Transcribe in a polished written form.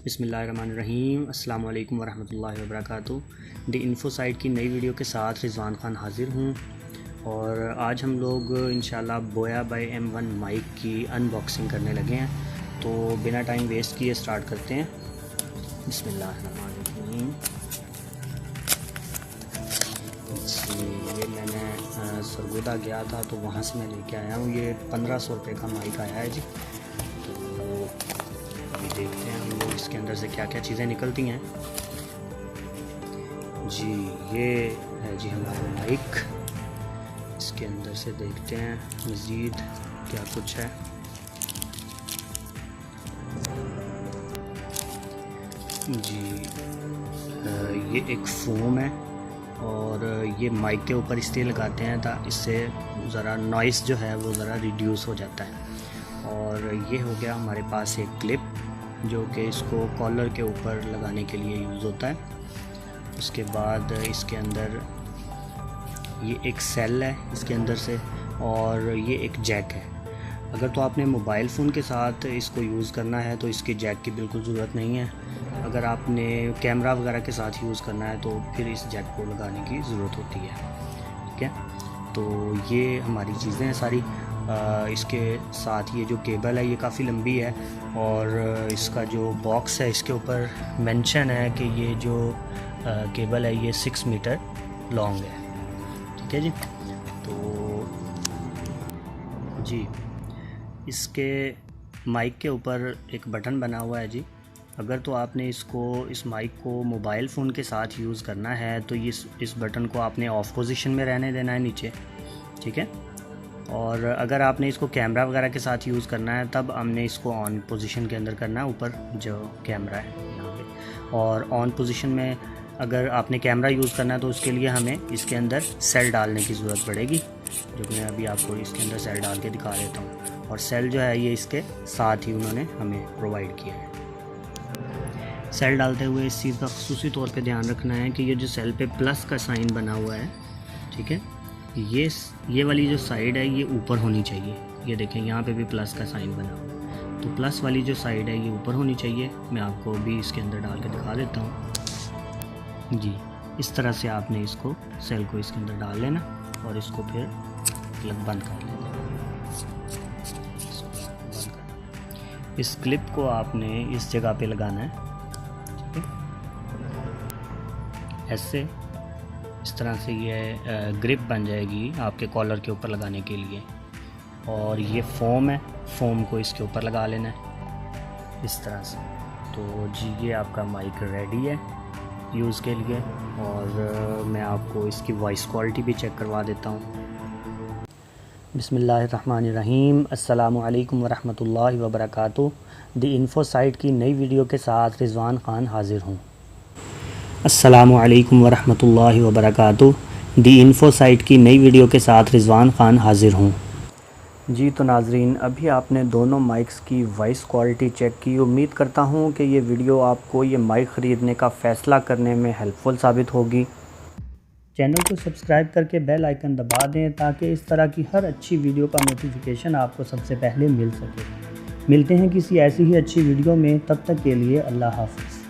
बिस्मिल्लाहिर्रहमानिर्रहीम। अस्सलाम वालेकुम वरहमतुल्लाहि वबरकातुहू। द इन्फो साइट की नई वीडियो के साथ रिजवान ख़ान हाज़िर हूँ और आज हम लोग इंशाल्लाह बोया बाय M1 माइक की अनबॉक्सिंग करने लगे हैं। तो बिना टाइम वेस्ट किए स्टार्ट करते हैं। बिस्मिल्लाहिर्रहमानिर्रहीम। ये मैंने सरगोदा गया था तो वहाँ से मैं लेके आया हूँ। ये 1500 रुपये का माइक आया है जी। तो अभी देखते हैं हम लोग इसके अंदर से क्या क्या चीज़ें निकलती हैं जी। ये है जी हमारा माइक। इसके अंदर से देखते हैं मज़ीद क्या कुछ है। जी ये एक फ़ोम है और ये माइक के ऊपर इसलिए लगाते हैं ताकि इससे ज़रा नॉइस जो है वो ज़रा रिड्यूस हो जाता है। और ये हो गया हमारे पास एक क्लिप जो कि इसको कॉलर के ऊपर लगाने के लिए यूज़ होता है। उसके बाद इसके अंदर ये एक सेल है इसके अंदर से, और ये एक जैक है। अगर तो आपने मोबाइल फ़ोन के साथ इसको यूज़ करना है तो इसके जैक की बिल्कुल ज़रूरत नहीं है। अगर आपने कैमरा वगैरह के साथ यूज़ करना है तो फिर इस जैक को लगाने की ज़रूरत होती है। ठीक है, तो ये हमारी चीज़ें हैं सारी। इसके साथ ये जो केबल है ये काफ़ी लंबी है और इसका जो बॉक्स है इसके ऊपर मेंशन है कि ये जो केबल है ये 6 मीटर लॉन्ग है। ठीक है जी। तो जी इसके माइक के ऊपर एक बटन बना हुआ है जी। अगर तो आपने इस माइक को मोबाइल फ़ोन के साथ यूज़ करना है तो इस बटन को आपने ऑफ पोजीशन में रहने देना है नीचे। ठीक है, और अगर आपने इसको कैमरा वगैरह के साथ यूज़ करना है तब हमने इसको ऑन पोजीशन के अंदर करना है, ऊपर जो कैमरा है यहाँ पे। और ऑन पोजीशन में अगर आपने कैमरा यूज़ करना है तो उसके लिए हमें इसके अंदर सेल डालने की ज़रूरत पड़ेगी, जो कि मैं अभी आपको इसके अंदर सेल डाल के दिखा देता हूँ। और सेल जो है ये इसके साथ ही उन्होंने हमें प्रोवाइड किया है। सेल डालते हुए इस चीज़ का ख़ुसूसी तौर पे ध्यान रखना है कि ये जो सेल पे प्लस का साइन बना हुआ है, ठीक है, ये वाली जो साइड है ये ऊपर होनी चाहिए। ये देखें यहाँ पे भी प्लस का साइन बना हुआ है, तो प्लस वाली जो साइड है ये ऊपर होनी चाहिए। मैं आपको भी इसके अंदर डाल के दिखा देता हूँ जी। इस तरह से आपने इसको सेल को इसके अंदर डाल लेना और इसको फिर प्लग बंद कर लेना। इस क्लिप को आपने इस जगह पे लगाना है, ठीक है, ऐसे इस तरह से ये ग्रिप बन जाएगी आपके कॉलर के ऊपर लगाने के लिए। और ये फोम है, फोम को इसके ऊपर लगा लेना है इस तरह से। तो जी ये आपका माइक रेडी है यूज़ के लिए। और मैं आपको इसकी वॉइस क्वालिटी भी चेक करवा देता हूँ। बिस्मिल्लाहिर्रहमानिर्रहीम। अस्सलामु अलैकुम वरहमतुल्लाहि वबरकातुहू। द इन्फो साइट की नई वीडियो के साथ रिजवान ख़ान हाज़िर हूँ। अस्सलामु अलैकुम वरहमतुल्लाहि वबरकातुहू। द इन्फो साइट की नई वीडियो के साथ रिजवान ख़ान हाज़िर हूँ जी। तो नाजरीन, अभी आपने दोनों माइक्स की वॉइस क्वालिटी चेक की। उम्मीद करता हूँ कि ये वीडियो आपको ये माइक ख़रीदने का फ़ैसला करने में हेल्पफुल साबित होगी। चैनल को सब्सक्राइब करके बेल आइकन दबा दें ताकि इस तरह की हर अच्छी वीडियो का नोटिफिकेशन आपको सबसे पहले मिल सके। मिलते हैं किसी ऐसी ही अच्छी वीडियो में, तब तक के लिए अल्लाह हाफ़िज़।